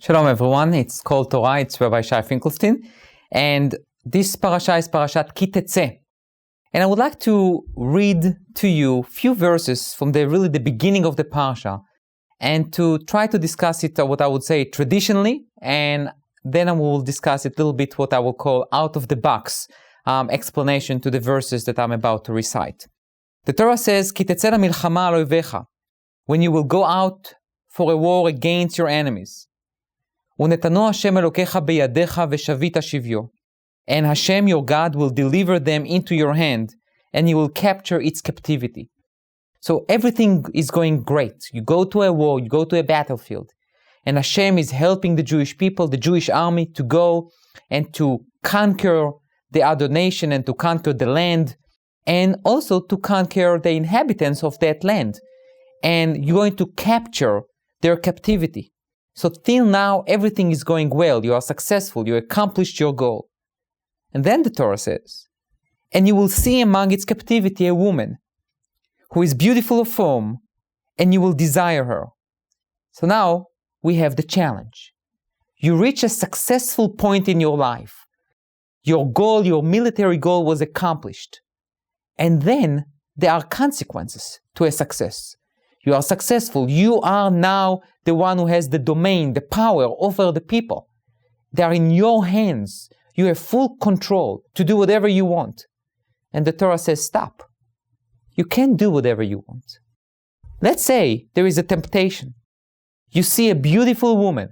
Shalom everyone, it's Kol Torah, it's Rabbi Shai Finkelstein, and this parasha is Parashat Teitzei. And I would like to read to you a few verses from the beginning of the parasha, and to try to discuss it, what I would say traditionally, and then I will discuss it a little bit what I will call out of the box explanation to the verses that I'm about to recite. The Torah says, Ki tetzei milchama al oivecha, when you will go out for a war against your enemies. ונתנו השם אלוקיך בידיך ושבית שביו. And Hashem your God will deliver them into your hand, and you will capture its captivity. So everything is going great. You go to a war, you go to a battlefield, and Hashem is helping the Jewish people, the Jewish army, to go and to conquer the other nation and to conquer the land, and also to conquer the inhabitants of that land. And you're going to capture their captivity. So till now, everything is going well. You are successful. You accomplished your goal. And then the Torah says, and you will see among its captivity a woman who is beautiful of form, and you will desire her. So now we have the challenge. You reach a successful point in your life. Your goal, your military goal was accomplished. And then there are consequences to a success. You are successful. You are now the one who has the domain, the power over the people. They are in your hands. You have full control to do whatever you want. And the Torah says, stop. You can't do whatever you want. Let's say there is a temptation. You see a beautiful woman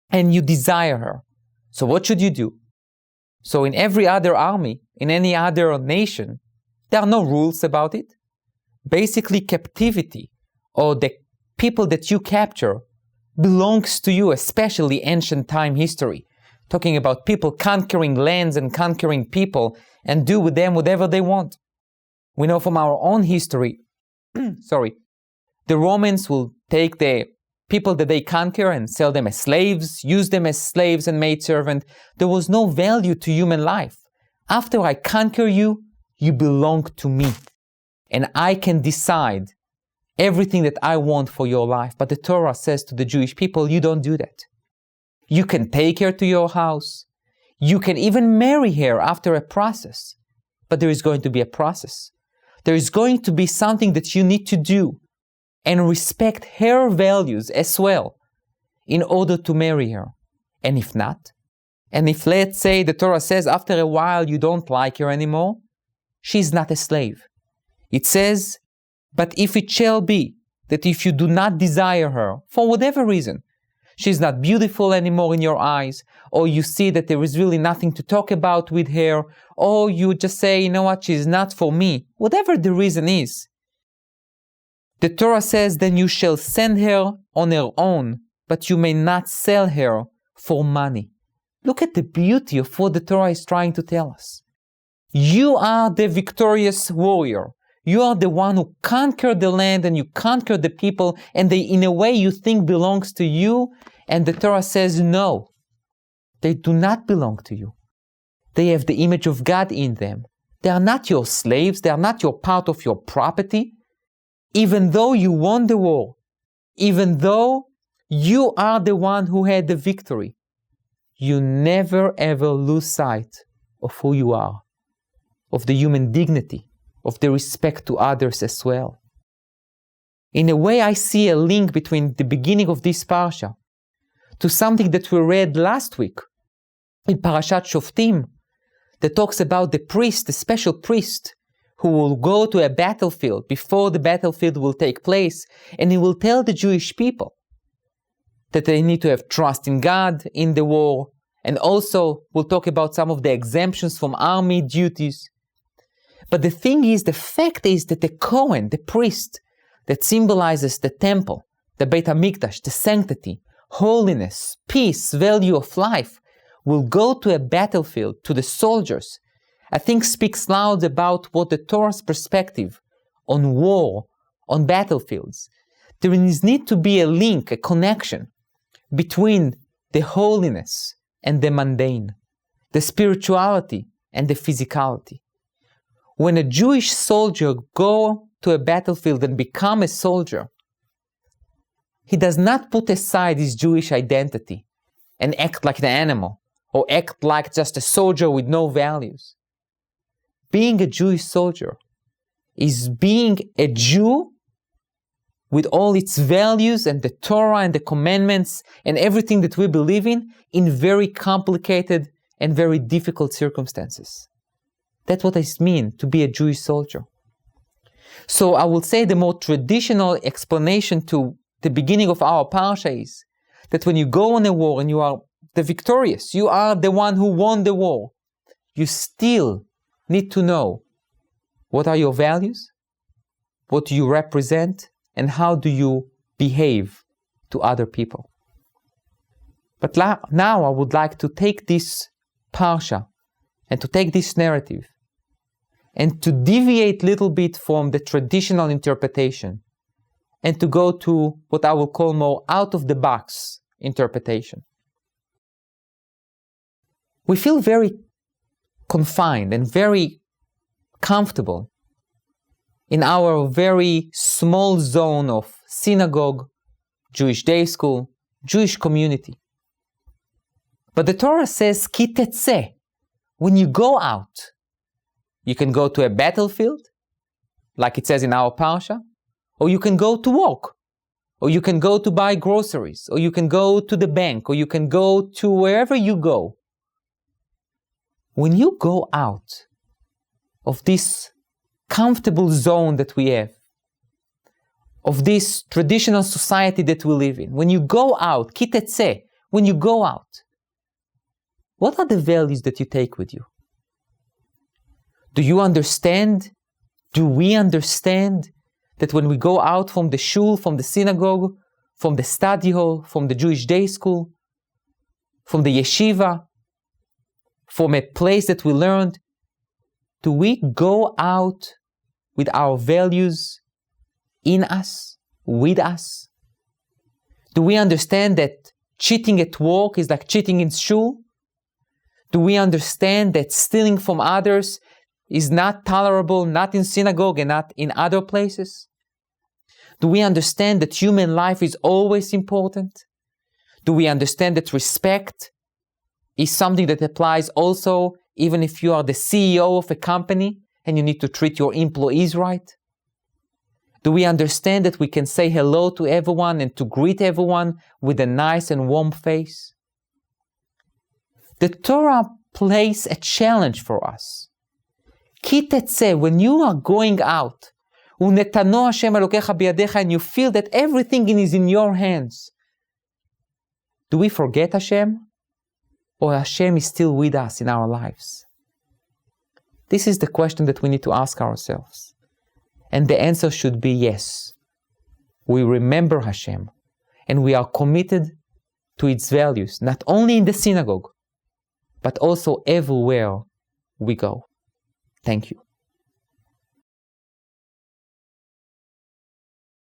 and you desire her. So what should you do? So in every other army, in any other nation, there are no rules about it. Basically, captivity, or the people that you capture, belongs to you, especially ancient time history. Talking about people conquering lands and conquering people and do with them whatever they want. We know from our own history, the Romans will take the people that they conquer and sell them as slaves, use them as slaves and maidservant. There was no value to human life. After I conquer you, you belong to me. And I can decide everything that I want for your life. But the Torah says to the Jewish people, you don't do that. You can take her to your house. You can even marry her after a process. But there is going to be a process. There is going to be something that you need to do and respect her values as well in order to marry her. And if not, and if, let's say, the Torah says after a while you don't like her anymore, she's not a slave. It says, but if it shall be that if you do not desire her, for whatever reason, she's not beautiful anymore in your eyes, or you see that there is really nothing to talk about with her, or you just say, you know what, she's not for me, whatever the reason is, the Torah says, then you shall send her on her own, but you may not sell her for money. Look at the beauty of what the Torah is trying to tell us. You are the victorious warrior. You are the one who conquered the land and you conquered the people, and they, in a way, you think belongs to you. And the Torah says, no, they do not belong to you. They have the image of God in them. They are not your slaves. They are not your part of your property. Even though you won the war, even though you are the one who had the victory, you never ever lose sight of who you are, of the human dignity, of the respect to others as well. In a way, I see a link between the beginning of this parasha to something that we read last week in Parashat Shoftim, that talks about the priest, the special priest, who will go to a battlefield before the battlefield will take place, and he will tell the Jewish people that they need to have trust in God in the war, and also we'll talk about some of the exemptions from army duties. But the thing is, the fact is that the Kohen, the priest, that symbolizes the temple, the Beit HaMikdash, the sanctity, holiness, peace, value of life, will go to a battlefield, to the soldiers, I think speaks loud about what the Torah's perspective on war, on battlefields. There needs to be a link, a connection between the holiness and the mundane, the spirituality and the physicality. When a Jewish soldier goes to a battlefield and becomes a soldier, he does not put aside his Jewish identity. and act like the animal, or act like just a soldier with no values. Being a Jewish soldier is being a Jew with all its values and the Torah and the commandments and everything that we believe in very complicated and very difficult circumstances. That's what it means to be a Jewish soldier. So I will say the more traditional explanation to the beginning of our parsha is that when you go on a war and you are the victorious, you are the one who won the war, you still need to know what are your values, what do you represent, and how do you behave to other people. But now I would like to take this parsha and to take this narrative and to deviate a little bit from the traditional interpretation and to go to what I will call more out-of-the-box interpretation. We feel very confined and very comfortable in our very small zone of synagogue, Jewish day school, Jewish community. But the Torah says, Ki Teitzei, when you go out, you can go to a battlefield, like it says in our parsha, or you can go to walk, or you can go to buy groceries, or you can go to the bank, or you can go to wherever you go. When you go out of this comfortable zone that we have, of this traditional society that we live in, when you go out, Ki Teitzei, when you go out, what are the values that you take with you? Do you understand? Do we understand that when we go out from the shul, from the synagogue, from the study hall, from the Jewish day school, from the yeshiva, from a place that we learned, do we go out with our values in us, with us? Do we understand that cheating at work is like cheating in shul? Do we understand that stealing from others is not tolerable, not in synagogue and not in other places? Do we understand that human life is always important? Do we understand that respect is something that applies also even if you are the CEO of a company and you need to treat your employees right? Do we understand that we can say hello to everyone and to greet everyone with a nice and warm face? The Torah places a challenge for us. Ki Teitzei, when you are going out, Unetano Hashem Elokecha biyadecha, and you feel that everything is in your hands, do we forget Hashem? Or Hashem is still with us in our lives? This is the question that we need to ask ourselves. And the answer should be yes. We remember Hashem, and we are committed to its values, not only in the synagogue, but also everywhere we go. Thank you.